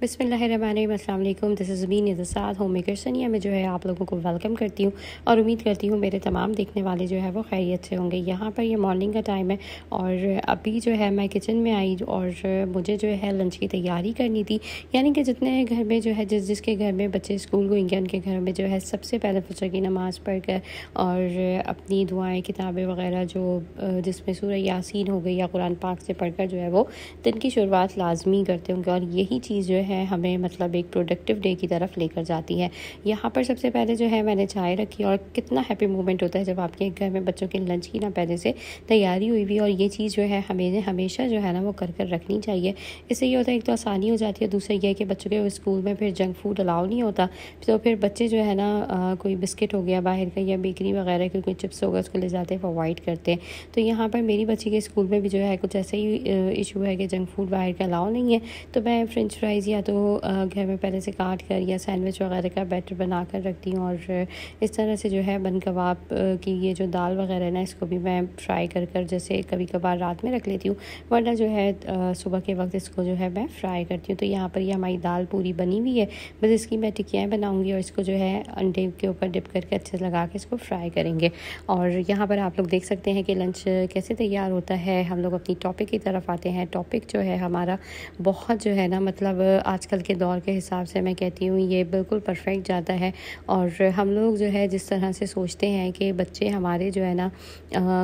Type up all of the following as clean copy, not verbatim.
बिस्मिल्लाहिर्रहमानिर्रहीम, अस्सलाम वालेकुम। दिस इज़ ज़बीन इज़ साथ होम मेकर सनिया में जो है आप लोगों को वेलकम करती हूँ और उम्मीद करती हूँ मेरे तमाम देखने वाले जो है वो खैरियत से होंगे। यहाँ पर ये मॉर्निंग का टाइम है और अभी जो है मैं किचन में आई और मुझे जो है लंच की तैयारी करनी थी। यानी कि जितने घर में जो है जिसके घर में बच्चे स्कूल गोइंग उनके घर में जो है सबसे पहले फजर की नमाज़ पढ़ कर और अपनी दुआएँ किताबें वगैरह जो जिसमें सूरह यासीन हो गई या कुरान पाक से पढ़ कर जो है वो दिन की शुरुआत लाजमी करते होंगे और यही चीज़ जो है हमें मतलब एक प्रोडक्टिव डे की तरफ लेकर जाती है। यहाँ पर सबसे पहले जो है मैंने चाय रखी और कितना हैप्पी मोमेंट होता है जब आपके घर में बच्चों के लंच की ना पहले से तैयारी हुई हुई और ये चीज़ जो है हमें हमेशा जो है ना वो कर रखनी चाहिए। इससे ये होता है एक तो आसानी हो जाती है, दूसरा ये है कि बच्चों के स्कूल में फिर जंक फूड अलाउ नहीं होता, तो फिर बच्चे जो है ना कोई बिस्किट हो गया बाहर का या बेकरी वगैरह की कोई चिप्स होगा उसको ले जाते हैं, अवॉइड करते हैं। तो यहाँ पर मेरी बच्ची के स्कूल में भी जो है कुछ ऐसा ही इशू है कि जंक फूड बाहर का अलाउ नहीं है, तो मैं फ्रेंच फ्राइज़ या तो घर में पहले से काट कर या सैंडविच वगैरह का बैटर बना कर रखती हूँ और इस तरह से जो है बन कबाब की ये जो दाल वगैरह है ना इसको भी मैं फ्राई कर जैसे कभी कभार रात में रख लेती हूँ, वरना जो है सुबह के वक्त इसको जो है मैं फ्राई करती हूँ। तो यहाँ पर ये हमारी दाल पूरी बनी हुई है, बस इसकी मैं टिक्कियाँ बनाऊँगी और इसको जो है अंडे के ऊपर डिप करके अच्छे से लगा के इसको फ्राई करेंगे। और यहाँ पर आप लोग देख सकते हैं कि लंच कैसे तैयार होता है। हम लोग अपनी टॉपिक की तरफ आते हैं। टॉपिक जो है हमारा बहुत जो है ना मतलब आजकल के दौर के हिसाब से मैं कहती हूँ ये बिल्कुल परफेक्ट जाता है। और हम लोग जो है जिस तरह से सोचते हैं कि बच्चे हमारे जो है ना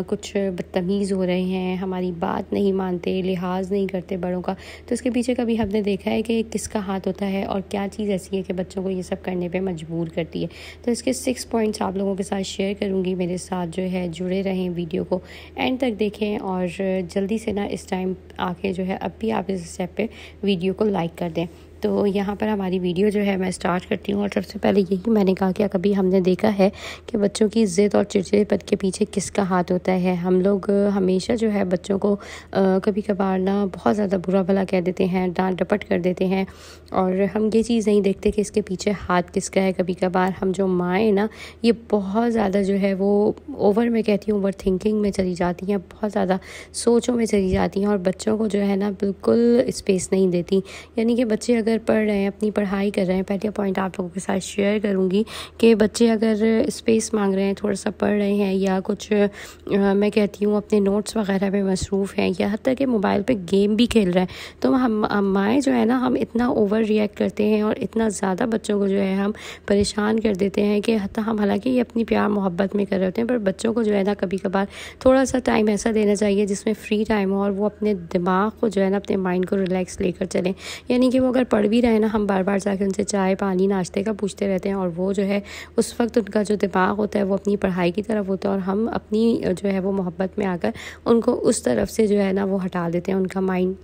कुछ बदतमीज़ हो रहे हैं, हमारी बात नहीं मानते, लिहाज नहीं करते बड़ों का, तो इसके पीछे कभी हमने देखा है कि किसका हाथ होता है और क्या चीज़ ऐसी है कि बच्चों को ये सब करने पे मजबूर करती है। तो इसके 6 पॉइंट्स आप लोगों के साथ शेयर करूँगी। मेरे साथ जो है जुड़े रहें, वीडियो को एंड तक देखें और जल्दी से ना इस टाइम आके जो है अब भी आप इस स्टेप पे वीडियो को लाइक कर दें। तो यहाँ पर हमारी वीडियो जो है मैं स्टार्ट करती हूँ और सबसे पहले यही मैंने कहा कि कभी हमने देखा है कि बच्चों की ज़िद और चिड़चिड़ेपन के पीछे किसका हाथ होता है। हम लोग हमेशा जो है बच्चों को कभी कभार ना बहुत ज़्यादा बुरा भला कह देते हैं, डांट डपट कर देते हैं और हम ये चीज़ नहीं देखते कि इसके पीछे हाथ किसका है। कभी कभार हम जो माएँ ना ये बहुत ज़्यादा जो है वो मैं कहती हूँ ओवर थिंकिंग में चली जाती हैं, बहुत ज़्यादा सोचों में चली जाती हैं और बच्चों को जो है ना बिल्कुल स्पेस नहीं देती। यानी कि बच्चे अगर पढ़ रहे हैं, अपनी पढ़ाई कर रहे हैं, पहले पॉइंट आप लोगों के साथ शेयर करूंगी कि बच्चे अगर स्पेस मांग रहे हैं, थोड़ा सा पढ़ रहे हैं या कुछ मैं कहती हूँ अपने नोट्स वगैरह में मसरूफ़ हैं या हत्ता कि मोबाइल पे गेम भी खेल रहे हैं, तो हम माएँ जो है ना हम इतना ओवर रिएक्ट करते हैं और इतना ज़्यादा बच्चों को जो है हम परेशान कर देते हैं कि हत्ता हम हालांकि ये अपनी प्यार मोहब्बत में कर रहे होते हैं, पर बच्चों को जो है ना कभी कभार थोड़ा सा टाइम ऐसा देना चाहिए जिसमें फ्री टाइम हो और वो अपने दिमाग को जो है ना अपने माइंड को रिलैक्स लेकर चलें। यानी कि वो अगर पढ़ भी रहे ना, हम बार बार जाके उनसे चाय पानी नाश्ते का पूछते रहते हैं और वो जो है उस वक्त उनका जो दिमाग होता है वो अपनी पढ़ाई की तरफ होता है और हम अपनी जो है वो मोहब्बत में आकर उनको उस तरफ से जो है ना वो हटा देते हैं उनका माइंड।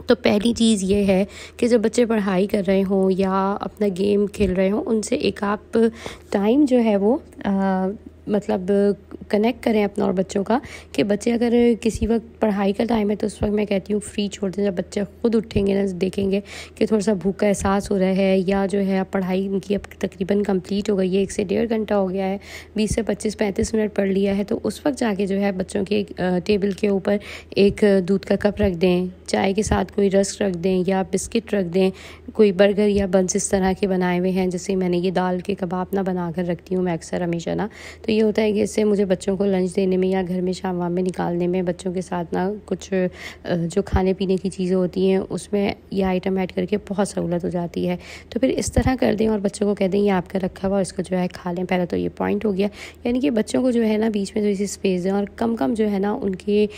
तो पहली चीज़ ये है कि जब बच्चे पढ़ाई कर रहे हों या अपना गेम खेल रहे हों, उनसे एक आप टाइम जो है वो मतलब कनेक्ट करें अपना और बच्चों का कि बच्चे अगर किसी वक्त पढ़ाई का टाइम है तो उस वक्त मैं कहती हूँ फ्री छोड़ दें। जब बच्चे खुद उठेंगे ना, देखेंगे कि थोड़ा सा भूख का एहसास हो रहा है या जो है पढ़ाई इनकी अब तकरीबन कंप्लीट हो गई है, 1 से 1.5 घंटा हो गया है, 20 से 25-35 मिनट पढ़ लिया है, तो उस वक्त जाके जो है बच्चों के टेबल के ऊपर एक दूध का कप रख दें, चाय के साथ कोई रस्क रख दें या बिस्किट रख दें, कोई बर्गर या बंस इस तरह के बनाए हुए हैं। जैसे मैंने ये दाल के कबाब ना बना कर रखती हूँ मैं अक्सर हमेशा ना, तो ये होता है कि इससे मुझे बच्चों को लंच देने में या घर में शाम वाम में निकालने में बच्चों के साथ ना कुछ जो खाने पीने की चीज़ें होती हैं उसमें यह आइटम ऐड करके बहुत सहूलत हो जाती है। तो फिर इस तरह कर दें और बच्चों को कह दें ये आपका रखा हुआ, इसको जो है खा लें। पहले तो ये पॉइंट हो गया, यानी कि बच्चों को जो है ना बीच में थोड़ी सी स्पेस दें और कम जो है ना उनके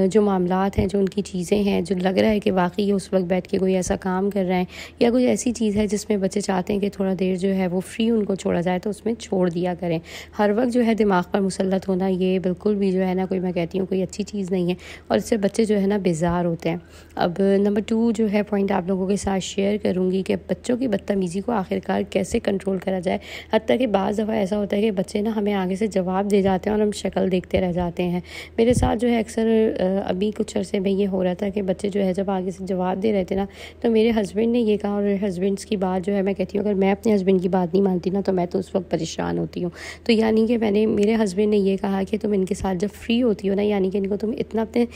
जो मामलात हैं, जो उनकी चीज़ें हैं, जो लग रहा है कि वाकई उस वक्त बैठ के कोई ऐसा काम कर रहे हैं या कोई ऐसी चीज़ है जिसमें बच्चे चाहते हैं कि थोड़ा देर जो है वो फ्री उनको छोड़ा जाए, तो उसमें छोड़ दिया करें। हर वक्त जो है दिमाग पर मुसल्लत होना ये बिल्कुल भी जो है ना कोई मैं कहती हूँ कोई अच्छी चीज़ नहीं है और इससे बच्चे जो है ना बेजार होते हैं। अब नंबर 2 जो है पॉइंट आप लोगों के साथ शेयर करूँगी कि बच्चों की बदतमीज़ी को आखिरकार कैसे कंट्रोल करा जाए। हत्ता कि बाज़ दफ़ा ऐसा होता है कि बच्चे ना हमें आगे से जवाब दे जाते हैं और हम शक्ल देखते रह जाते हैं। मेरे साथ जो है अक्सर अभी कुछ अरसे में ये हो रहा था कि बच्चे जो है जब आगे से जवाब दे रहे थे ना, तो मेरे हस्बैंड ने ये कहा और हस्बैंड्स की बात जो है मैं कहती हूँ अगर मैं अपने हस्बैंड की बात नहीं मानती ना तो मैं तो उस वक्त परेशान होती हूँ। तो यानी कि मैंने मेरे हस्बैंड ने ये कहा कि तुम इनके साथ जब फ्री होती हो ना, यानी कि इनको तुम इतना अपने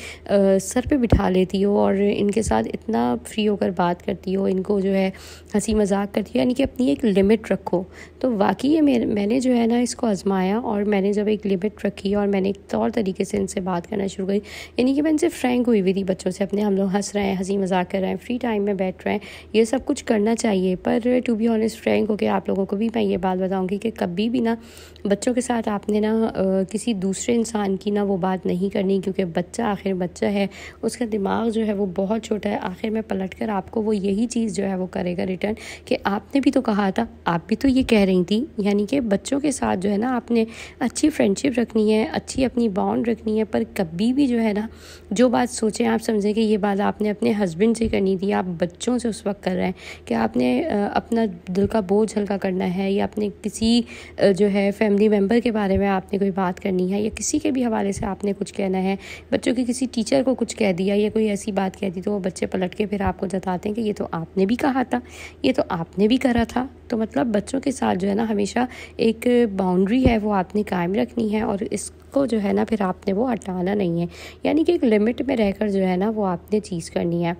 सर पे बिठा लेती हो और इनके साथ इतना फ्री होकर बात करती हो, इनको जो है हंसी मजाक करती हो, यानी कि अपनी एक लिमिट रखो। तो वाकई ये मैंने जो है ना इसको आजमाया, और मैंने जब एक लिमिट रखी और मैंने एक तौर तरीके से इनसे बात करना शुरू करी, यानी कि मैं इनसे फ्रैंक हुई थी बच्चों से अपने। हम लोग हंस रहे हैं, हंसी मजाक कर रहे हैं, फ्री टाइम में बैठ रहे हैं, ये सब कुछ करना चाहिए। पर टू बी ऑनेस्ट फ्रैंक होकर आप लोगों को भी मैं ये बात बताऊंगी कि कभी भी ना बच्चों के साथ आपने ना किसी दूसरे इंसान की ना वो बात नहीं करनी, क्योंकि बच्चा आखिर बच्चा है, उसका दिमाग जो है वो बहुत छोटा है। आखिर में पलट कर आपको वो यही चीज़ जो है वो करेगा रिटर्न कि आपने भी तो कहा था, आप भी तो ये कह रही थी। यानी कि बच्चों के साथ जो है ना आपने अच्छी फ्रेंडशिप रखनी है, अच्छी अपनी बॉन्ड रखनी है, पर कभी भी जो है ना जो बात सोचें, आप समझें कि ये बात आपने अपने हस्बैंड से करनी थी, आप बच्चों से उस वक्त कर रहे हैं कि आपने अपना दिल का बोझ हल्का करना है, या अपने किसी जो है फैमिली मेम्बर के बारे में आपने कोई बात करनी है, या किसी के भी हवाले से आपने कुछ कहना है, बच्चों के किसी टीचर को कुछ कह दिया या कोई ऐसी बात कह दी, तो वो बच्चे पलट के फिर आपको जताते हैं कि ये तो आपने भी कहा था, ये तो आपने भी करा था। तो मतलब बच्चों के साथ जो है ना हमेशा एक बाउंड्री है वो आपने कायम रखनी है, और इसको जो है ना फिर आपने वो हटाना नहीं है, यानी कि एक लिमिट में रहकर जो है ना वो आपने चीज़ करनी है।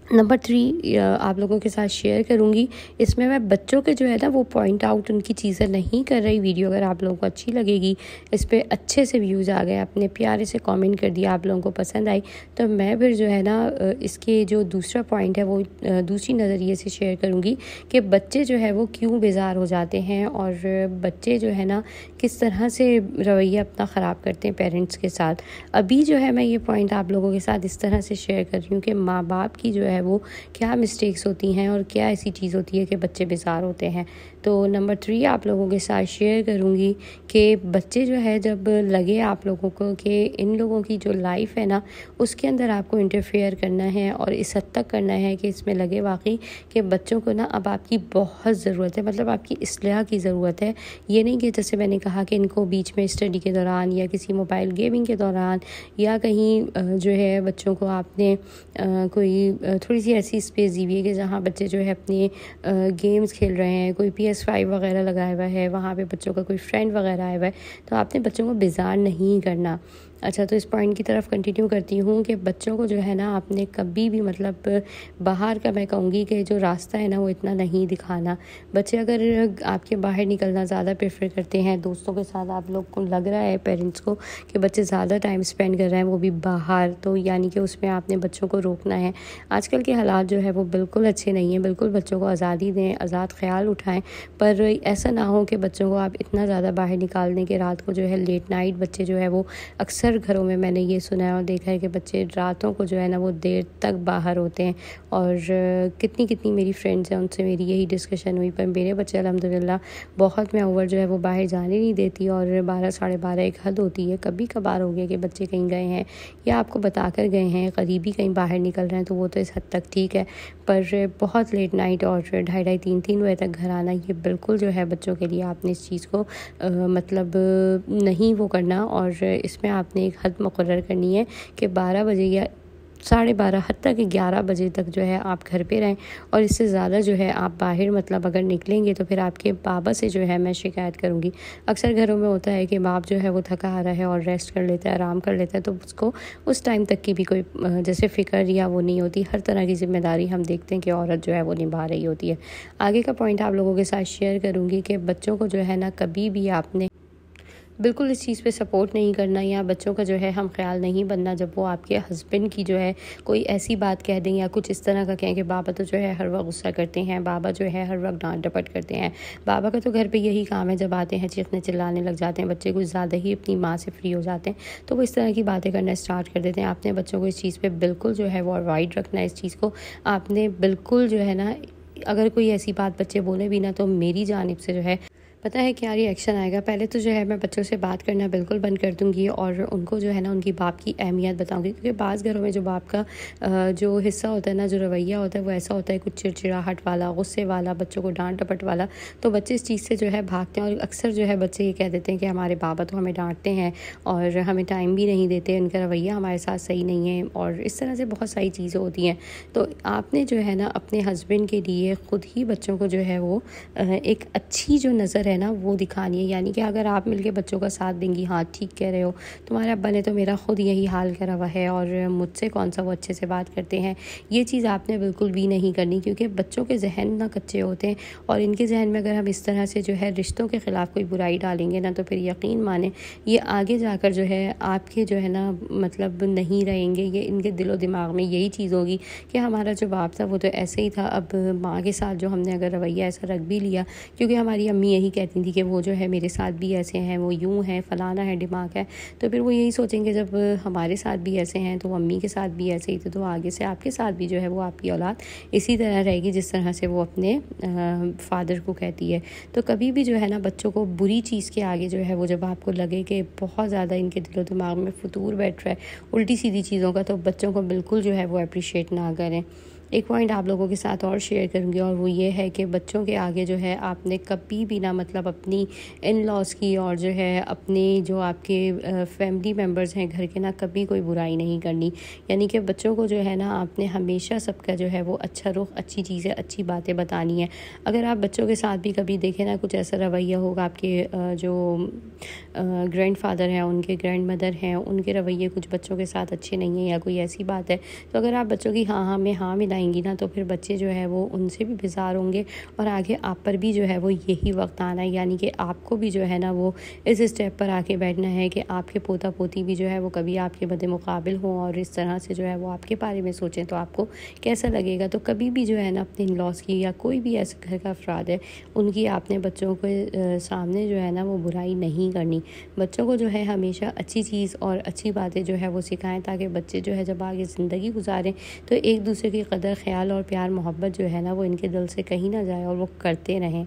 नंबर 3 आप लोगों के साथ शेयर करूंगी, इसमें मैं बच्चों के जो है ना वो पॉइंट आउट उनकी चीज़ें नहीं कर रही। वीडियो अगर आप लोगों को अच्छी लगेगी, इस पर अच्छे से व्यूज़ आ गए, अपने प्यारे से कमेंट कर दिया, आप लोगों को पसंद आई, तो मैं फिर जो है ना इसके जो दूसरा पॉइंट है वो दूसरी नज़रिए से शेयर करूँगी कि बच्चे जो है वो क्यों बेजार हो जाते हैं, और बच्चे जो है ना किस तरह से रवैया अपना ख़राब करते हैं पेरेंट्स के साथ। अभी जो है मैं ये पॉइंट आप लोगों के साथ इस तरह से शेयर कर रही हूँ कि माँ बाप की जो है वो क्या मिस्टेक्स होती हैं और क्या ऐसी चीज़ होती है कि बच्चे बेजार होते हैं। तो नंबर 3 आप लोगों के साथ शेयर करूँगी कि बच्चे जो है जब लगे आप लोगों को कि इन लोगों की जो लाइफ है ना उसके अंदर आपको इंटरफेयर करना है, और इस हद तक करना है कि इसमें लगे वाकई कि बच्चों को ना अब आपकी बहुत ज़रूरत है, मतलब आपकी इस्लाह की ज़रूरत है। ये नहीं कि जैसे मैंने कहा कि इनको बीच में स्टडी के दौरान या किसी मोबाइल गेमिंग के दौरान या कहीं जो है बच्चों को आपने कोई थोड़ी सी ऐसी स्पेस दी हुई है कि जहाँ बच्चे जो है अपने गेम्स खेल रहे हैं, कोई PS5 वगैरह लगाया हुआ है, वहाँ पे बच्चों का कोई फ्रेंड वगैरह आया हुआ है, तो आपने बच्चों को बेजार नहीं करना। अच्छा, तो इस पॉइंट की तरफ कंटिन्यू करती हूँ कि बच्चों को जो है ना आपने कभी भी मतलब बाहर का मैं कहूँगी कि जो रास्ता है ना वो इतना नहीं दिखाना। बच्चे अगर आपके बाहर निकलना ज़्यादा प्रेफर करते हैं, दोस्तों के साथ आप लोग को लग रहा है पेरेंट्स को कि बच्चे ज़्यादा टाइम स्पेंड कर रहे हैं वो भी बाहर, तो यानी कि उसमें आपने बच्चों को रोकना है। आजकल के हालात जो है वो बिल्कुल अच्छे नहीं हैं, बिल्कुल बच्चों को आज़ादी दें, आज़ाद ख्याल उठाएँ, पर ऐसा ना हो कि बच्चों को आप इतना ज़्यादा बाहर निकाल दें कि रात को जो है लेट नाइट बच्चे जो है वो अक्सर घरों में मैंने ये सुना है और देखा है कि बच्चे रातों को जो है ना वो देर तक बाहर होते हैं। और कितनी कितनी मेरी फ्रेंड्स हैं उनसे मेरी यही डिस्कशन हुई, पर मेरे बच्चे अल्हम्दुलिल्लाह बहुत मैं ओवर जो है वो बाहर जाने नहीं देती, और 12 साढ़े 12 एक हद होती है। कभी कभार हो गया कि बच्चे कहीं गए हैं या आपको बता कर गए हैं, करीबी कहीं बाहर निकल रहे हैं, तो वो तो इस हद तक ठीक है, पर बहुत लेट नाइट और 2:30 3 बजे तक घर आना, ये बिल्कुल जो है बच्चों के लिए आपने इस चीज़ को मतलब नहीं वो करना। और इसमें आपने एक हद मुकर्रर करनी है कि 12 बजे या 12:30 हद तक 11 बजे तक जो है आप घर पे रहें, और इससे ज़्यादा जो है आप बाहर मतलब अगर निकलेंगे तो फिर आपके बाबा से जो है मैं शिकायत करूँगी। अक्सर घरों में होता है कि बाप जो है वो थका आ रहा है और रेस्ट कर लेता है, आराम कर लेता है, तो उसको उस टाइम तक की भी कोई जैसे फ़िक्र या वो नहीं होती। हर तरह की ज़िम्मेदारी हम देखते हैं कि औरत जो है वो निभा रही होती है। आगे का पॉइंट आप लोगों के साथ शेयर करूँगी कि बच्चों को जो है ना कभी भी आपने बिल्कुल इस चीज़ पे सपोर्ट नहीं करना, या बच्चों का जो है हम ख्याल नहीं बनना जब वो आपके हस्बैंड की जो है कोई ऐसी बात कह दें या कुछ इस तरह का कहें कि बाबा तो जो है हर वक्त गुस्सा करते हैं, बाबा जो है हर वक्त डांट डपट करते हैं, बाबा का तो घर पे यही काम है, जब आते हैं चीखने चिल्लाने लग जाते हैं, बच्चे कुछ ज़्यादा ही अपनी माँ से फ्री हो जाते हैं, तो वो इस तरह की बातें करना स्टार्ट कर देते हैं। आपने बच्चों को इस चीज़ पर बिल्कुल जो है वो अवॉइड रखना है। इस चीज़ को आपने बिल्कुल जो है ना, अगर कोई ऐसी बात बच्चे बोले भी ना तो मेरी जानिब से जो है पता है क्या रिएक्शन आएगा। पहले तो जो है मैं बच्चों से बात करना बिल्कुल बंद कर दूंगी और उनको जो है ना उनकी बाप की अहमियत बताऊंगी, क्योंकि बाज़ घरों में जो बाप का जो हिस्सा होता है ना, जो रवैया होता है वो ऐसा होता है कुछ चिड़चिड़ाहट वाला, गुस्से वाला, बच्चों को डांट डपट वाला, तो बच्चे इस चीज़ से जो है भागते हैं। और अक्सर जो है बच्चे ये कह देते हैं कि हमारे बाबा तो हमें डांटते हैं और हमें टाइम भी नहीं देते, उनका रवैया हमारे साथ सही नहीं है, और इस तरह से बहुत सारी चीज़ें होती हैं। तो आपने जो है ना अपने हस्बैंड के लिए ख़ुद ही बच्चों को जो है वो एक अच्छी जो नज़र है ना वो दिखानी है। यानी कि अगर आप मिलके बच्चों का साथ देंगी, हाँ ठीक कह रहे हो, तुम्हारे अब्बा ने तो मेरा खुद यही हाल करा हुआ है और मुझसे कौन सा वो अच्छे से बात करते हैं, ये चीज़ आपने बिल्कुल भी नहीं करनी। क्योंकि बच्चों के जहन ना कच्चे होते हैं और इनके जहन में अगर हम इस तरह से जो है रिश्तों के ख़िलाफ़ कोई बुराई डालेंगे ना, तो फिर यकीन माने ये आगे जाकर जो है आपके जो है ना मतलब नहीं रहेंगे। ये इनके दिलो दिमाग में यही चीज़ होगी कि हमारा जो बाप था वो तो ऐसे ही था, अब माँ के साथ जो हमने अगर रवैया ऐसा रख भी लिया, क्योंकि हमारी अम्मी यही कहती थी कि वो जो है मेरे साथ भी ऐसे हैं, वो यूँ है, फलाना है, दिमाग है, तो फिर वो यही सोचेंगे जब हमारे साथ भी ऐसे हैं तो अम्मी के साथ भी ऐसे ही थे, तो आगे से आपके साथ भी जो है वो आपकी औलाद इसी तरह रहेगी जिस तरह से वो अपने फादर को कहती है। तो कभी भी जो है ना बच्चों को बुरी चीज़ के आगे जो है वो जब आपको लगे कि बहुत ज़्यादा इनके दिलो दिमाग में फतूर बैठ रहा है उल्टी सीधी चीज़ों का, तो बच्चों को बिल्कुल जो है वो अप्रिशिएट ना करें। एक पॉइंट आप लोगों के साथ और शेयर करूँगी और वो ये है कि बच्चों के आगे जो है आपने कभी भी ना मतलब अपनी इन लॉज की और जो है अपने जो आपके फैमिली मेम्बर्स हैं घर के ना, कभी कोई बुराई नहीं करनी। यानी कि बच्चों को जो है ना आपने हमेशा सबका जो है वो अच्छा रुख, अच्छी चीज़ें, अच्छी बातें बतानी है। अगर आप बच्चों के साथ भी कभी देखें ना कुछ ऐसा रवैया होगा, आपके जो ग्रैंडफादर हैं, उनके ग्रैंड मदर हैं, उनके रवैये कुछ बच्चों के साथ अच्छे नहीं हैं या कोई ऐसी बात है, तो अगर आप बच्चों की हाँ हाँ में हाँ मिलाएंगी ना, तो फिर बच्चे जो है वो उनसे भी बेजार होंगे और आगे आप पर भी जो है वो यही वक्त आना है। यानी कि आपको भी जो है ना वो इस स्टेप पर आके बैठना है कि आपके पोता पोती भी जो है वो कभी आपके बदे मुकाबिल हों और इस तरह से जो है वो आपके बारे में सोचें, तो आपको कैसा लगेगा। तो कभी भी जो है ना अपने इन लॉज की या कोई भी ऐसा घर का अफराद है उनकी आपने बच्चों के सामने जो है ना वो बुराई नहीं करनी। बच्चों को जो है हमेशा अच्छी चीज़ और अच्छी बातें जो है वो सिखाएं, ताकि बच्चे जो है जब आगे ज़िंदगी गुजारें तो एक दूसरे की कदर, ख्याल और प्यार मोहब्बत जो है ना वो इनके दिल से कहीं ना जाए और वो करते रहें।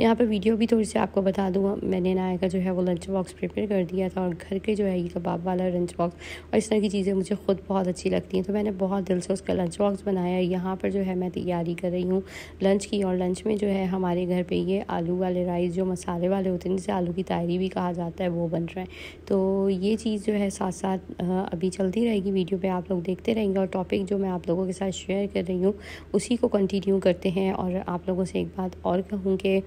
यहाँ पे वीडियो भी थोड़ी सी आपको बता दूँ, मैंने नाया का जो है वो लंच बॉक्स प्रिपेयर कर दिया था और घर के जो है ये कबाब वाला लंच बॉक्स और इस तरह की चीज़ें मुझे खुद बहुत अच्छी लगती हैं, तो मैंने बहुत दिल से उसका लंच बॉक्स बनाया। यहाँ पर जो है मैं तैयारी कर रही हूँ लंच की, और लंच में जो है हमारे घर पे ये आलू वाले राइस जो मसाले वाले होते हैं जिसे आलू की तायरी भी कहा जाता है वो बन रहा है। तो ये चीज़ जो है साथ साथ अभी चलती रहेगी, वीडियो पर आप लोग देखते रहेंगे और टॉपिक जो मैं आप लोगों के साथ शेयर कर रही हूँ उसी को कंटिन्यू करते हैं। और आप लोगों से एक बात और कहूँ कि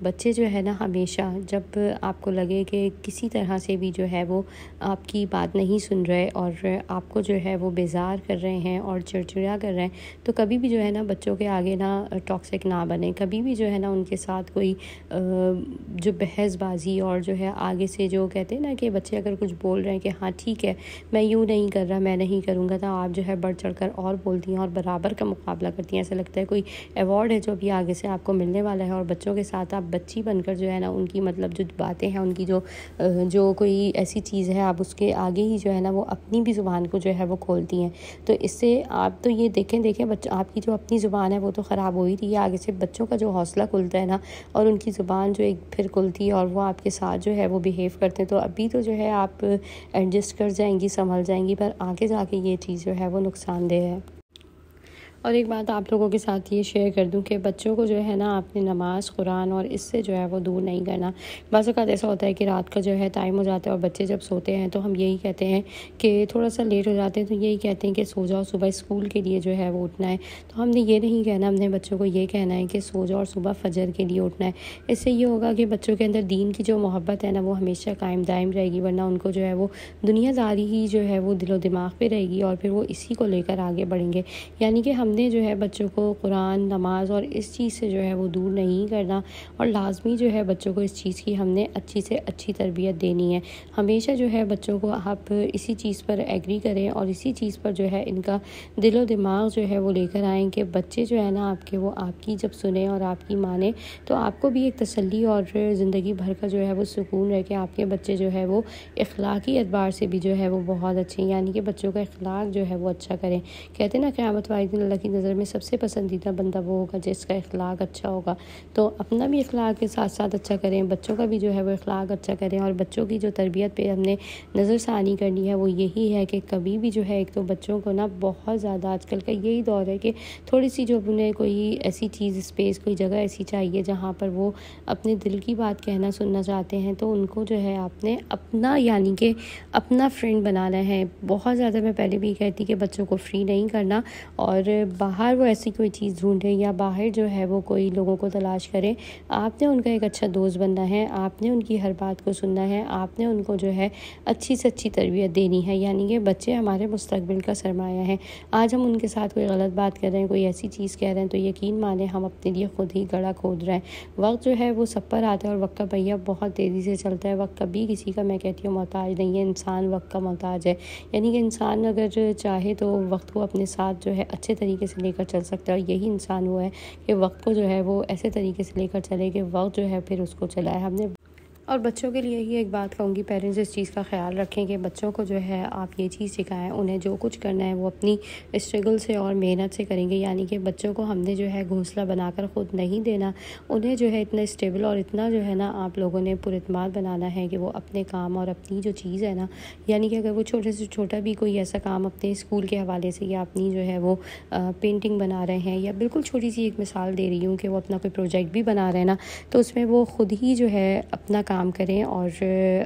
बच्चे जो है ना हमेशा जब आपको लगे कि किसी तरह से भी जो है वो आपकी बात नहीं सुन रहे और आपको जो है वो बेजार कर रहे हैं और चिड़चिड़ा कर रहे हैं, तो कभी भी जो है ना बच्चों के आगे ना टॉक्सिक ना बने। कभी भी जो है ना उनके साथ कोई जो बहसबाजी और जो है आगे से जो कहते हैं ना कि बच्चे अगर कुछ बोल रहे हैं कि हाँ ठीक है मैं यूँ नहीं कर रहा, मैं नहीं करूँगा, तो आप जो है बढ़ चढ़ कर और बोलती हैं और बराबर का मुकाबला करती हैं। ऐसा लगता है कोई अवार्ड है जो अभी आगे से आपको मिलने वाला है। और बच्चों के साथ आप बच्ची बनकर जो है ना उनकी मतलब जो बातें हैं, उनकी जो कोई ऐसी चीज़ है आप उसके आगे ही जो है ना वो अपनी भी ज़ुबान को जो है वो खोलती हैं। तो इससे आप तो ये देखें बच्चे आपकी जो अपनी ज़ुबान है वो तो ख़राब हो ही रही है, आगे से बच्चों का जो हौसला खुलता है ना और उनकी ज़ुबान जो एक फिर खुलती है और वो आपके साथ जो है वो बिहेव करते हैं। तो अभी तो जो है आप एडजस्ट कर जाएंगी, संभल जाएंगी, पर आगे जाके ये चीज़ जो है वो नुकसानदेह है। और एक बात आप लोगों के साथ ये शेयर कर दूं कि बच्चों को जो है ना आपने नमाज़, कुरान और इससे जो है वो दूर नहीं करना। बाज़ औक़ात ऐसा होता है कि रात का जो है टाइम हो जाता है और बच्चे जब सोते हैं तो हम यही कहते हैं कि थोड़ा सा लेट हो जाते हैं तो यही कहते हैं कि सो जाओ, सुबह स्कूल के लिए जो है वो उठना है। तो हमने ये नहीं कहना, हमने बच्चों को ये कहना है कि सो जाओ और सुबह फजर के लिए उठना है। इससे ये होगा कि बच्चों के अंदर दीन की जो मोहब्बत है ना वो हमेशा कायम दायम रहेगी, वरना उनको जो है वो दुनियादारी ही जो है वो दिलो दिमाग पे रहेगी और फिर वो इसी को लेकर आगे बढ़ेंगे। यानी कि हमने जो है बच्चों को कुरान, नमाज और इस चीज़ से जो है वो दूर नहीं करना और लाजमी जो है बच्चों को इस चीज़ की हमने अच्छी से अच्छी तरबियत देनी है। हमेशा जो है बच्चों को आप इसी चीज़ पर एग्री करें और इसी चीज़ पर जो है इनका दिलो दिमाग जो है वो लेकर आएँ कि बच्चे जो है ना आपके वो आपकी जब सुने और आपकी माने तो आपको भी एक तसल्ली और ज़िंदगी भर का जो है वो सुकून रहे कि आपके बच्चे जो है वो इखलाकी एतबार से भी जो है वो बहुत अच्छे हैं। यानी कि बच्चों का इखलाक जो है वो अच्छा करें। कहते हैं ना क़यामत वाले दिन अल्लाह की नज़र में सबसे पसंदीदा बंदा वो होगा जिसका इखलाक अच्छा होगा। तो अपना भी इखलाक के साथ साथ अच्छा करें, बच्चों का भी जो है वो इखलाक अच्छा करें। और बच्चों की जो तरबियत पे हमने नज़रसानी करनी है वो यही है कि कभी भी जो है एक तो बच्चों को ना बहुत ज़्यादा आजकल का यही दौर है कि थोड़ी सी जो उन्हें कोई ऐसी चीज़, स्पेस, कोई जगह ऐसी चाहिए जहाँ पर वो अपने दिल की बात कहना सुनना चाहते हैं, तो उनको जो है आपने अपना यानी कि अपना फ्रेंड बनाना है। बहुत ज़्यादा मैं पहले भी कहती कि बच्चों को फ्री नहीं करना और बाहर वो ऐसी कोई चीज़ ढूंढें या बाहर जो है वो कोई लोगों को तलाश करें। आपने उनका एक अच्छा दोस्त बनना है, आपने उनकी हर बात को सुनना है, आपने उनको जो है अच्छी से अच्छी तरबियत देनी है। यानी कि बच्चे हमारे मुस्तकबिल का सरमाया है। आज हम उनके साथ कोई गलत बात कर रहे हैं, कोई ऐसी चीज़ कह रहे हैं, तो यकीन माने हम अपने लिए खुद ही गड़ा खोद रहे हैं। वक्त जो है वो सब पर आता है और वक्त का पहिया बहुत तेज़ी से चलता है। वक्त कभी किसी का, मैं कहती हूँ, मोहताज नहीं है। इंसान वक्त का मोहताज है। यानी कि इंसान अगर चाहे तो वक्त को अपने साथ जो है अच्छे तरीके से लेकर चल सकता है, और यही इंसान हुआ है कि वक्त को जो है वो ऐसे तरीके से लेकर चले कि वक्त जो है फिर उसको चलाए। हमने और बच्चों के लिए ही एक बात कहूँगी, पेरेंट्स इस चीज़ का ख्याल रखें कि बच्चों को जो है आप ये चीज़ सिखाएं। उन्हें जो कुछ करना है वो अपनी स्ट्रगल से और मेहनत से करेंगे। यानी कि बच्चों को हमने जो है घोंसला बनाकर ख़ुद नहीं देना, उन्हें जो है इतना स्टेबल और इतना जो है ना आप लोगों ने पुरइत्माद बनाना है कि वो अपने काम और अपनी जो चीज़ है ना, यानी कि अगर वो छोटे से छोटा भी कोई ऐसा काम अपने स्कूल के हवाले से या अपनी जो है वो पेंटिंग बना रहे हैं, या बिल्कुल छोटी सी एक मिसाल दे रही हूँ कि वो अपना कोई प्रोजेक्ट भी बना रहे हैं ना, तो उसमें वो ख़ुद ही जो है अपना काम करें। और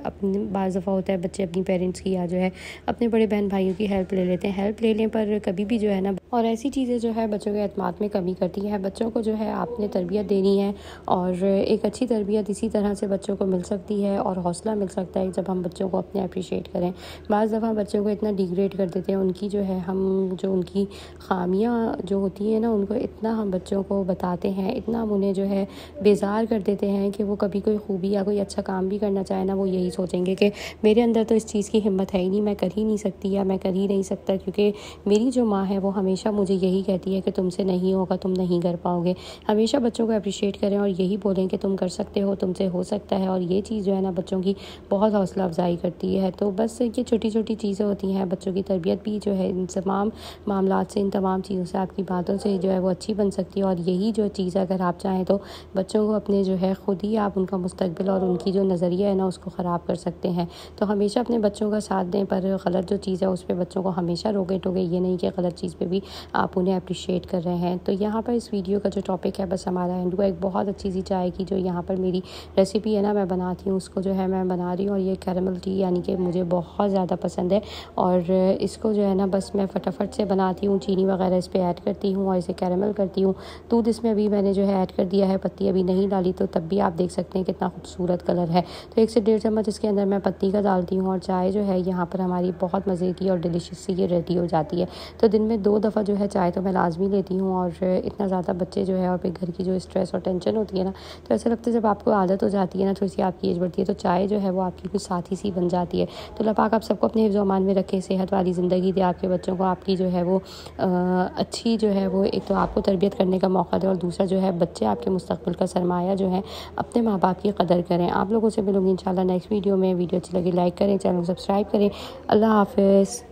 अपनी बाज़ दफ़ा होता है बच्चे अपनी पेरेंट्स की या जो है अपने बड़े बहन भाइयों की हेल्प ले लेते हैं। हेल्प ले लें पर कभी भी जो है ना, और ऐसी चीज़ें जो है बच्चों के एतमाद में कमी करती हैं। बच्चों को जो है आपने तरबियत देनी है, और एक अच्छी तरबियत इसी तरह से बच्चों को मिल सकती है और हौसला मिल सकता है जब हम बच्चों को अपने अप्रिशिएट करें। बाज़ दफ़ा बच्चों को इतना डिग्रेड कर देते हैं, उनकी जो है हम जो उनकी ख़ामियाँ जो होती हैं ना, उनको इतना हम बच्चों को बताते हैं, इतना हम उन्हें जो है बेजार कर देते हैं कि वो कभी कोई खूबी या कोई अच्छा काम भी करना चाहे ना, वो यही सोचेंगे कि मेरे अंदर तो इस चीज़ की हिम्मत है ही नहीं, मैं कर ही नहीं सकती या मैं कर ही नहीं सकता, क्योंकि मेरी जो माँ है वो हमेशा मुझे यही कहती है कि तुमसे नहीं होगा, तुम नहीं कर पाओगे। हमेशा बच्चों को अप्रिशिएट करें और यही बोलें कि तुम कर सकते हो, तुमसे हो सकता है। और ये चीज़ जो है ना बच्चों की बहुत हौसला अफजाई करती है। तो बस ये छोटी छोटी चीज़ें होती हैं। बच्चों की तरबियत भी जो है इन तमाम मामलात से, इन तमाम चीज़ों से, आपकी बातों से जो है वो अच्छी बन सकती है। और यही जो चीज़ अगर आप चाहें तो बच्चों को अपने जो है ख़ुद ही आप उनका मुस्तकबिल और उनकी जो नज़रिया है ना उसको ख़राब कर सकते हैं। तो हमेशा अपने बच्चों का साथ दें, पर गलत जो चीज़ है उस पर बच्चों को हमेशा रोके टोके, ये नहीं कि गलत चीज़ पे भी आप उन्हें अप्रिशिएट कर रहे हैं। तो यहाँ पर इस वीडियो का जो टॉपिक है बस हमारा हिंदू एक बहुत अच्छी सी चाय की जो यहाँ पर मेरी रेसिपी है ना मैं बनाती हूँ, उसको जो है मैं बना रही हूँ। और ये कैरेमल टी यानी कि मुझे बहुत ज़्यादा पसंद है, और इसको जो है ना बस मैं फटाफट से बनाती हूँ। चीनी वगैरह इस पर ऐड करती हूँ और इसे कैरेमल करती हूँ। दूध इसमें अभी मैंने जो है ऐड कर दिया है, पत्ती अभी नहीं डाली, तो तब भी आप देख सकते हैं कितना खूबसूरत कलर है। तो 1 से 1.5 चम्मच इसके अंदर मैं पत्ती का डालती हूँ, और चाय जो है यहाँ पर हमारी बहुत मज़े की और डिलीशियस सी ये रेडी हो जाती है। तो दिन में 2 दफ़ा जो है चाय तो मैं लाजमी लेती हूँ। और इतना ज़्यादा बच्चे जो है और फिर घर की जो स्ट्रेस और टेंशन होती है ना, तो ऐसा लगता है जब आपको आदत हो जाती है ना, थोड़ी सी आपकी एज बढ़ती है, तो चाय जो है वो आपकी कुछ साथी सी बन जाती है। तो अल्लाह पाक आप सबको अपने हिफ्ज़ अमान में रखें, सेहत वाली ज़िंदगी दे, आपके बच्चों को आपकी जो है वो अच्छी जो है वो एक तो आपको तरबियत करने का मौका दे, और दूसरा जो है बच्चे आपके मुस्तकबिल का सरमाया जो है, अपने माँ बाप की कदर करें। आप लोगों से मिलूंगी इंशाल्लाह नेक्स्ट वीडियो में। वीडियो अच्छी लगी लाइक करें, चैनल को सब्सक्राइब करें। अल्लाह हाफ़िज़।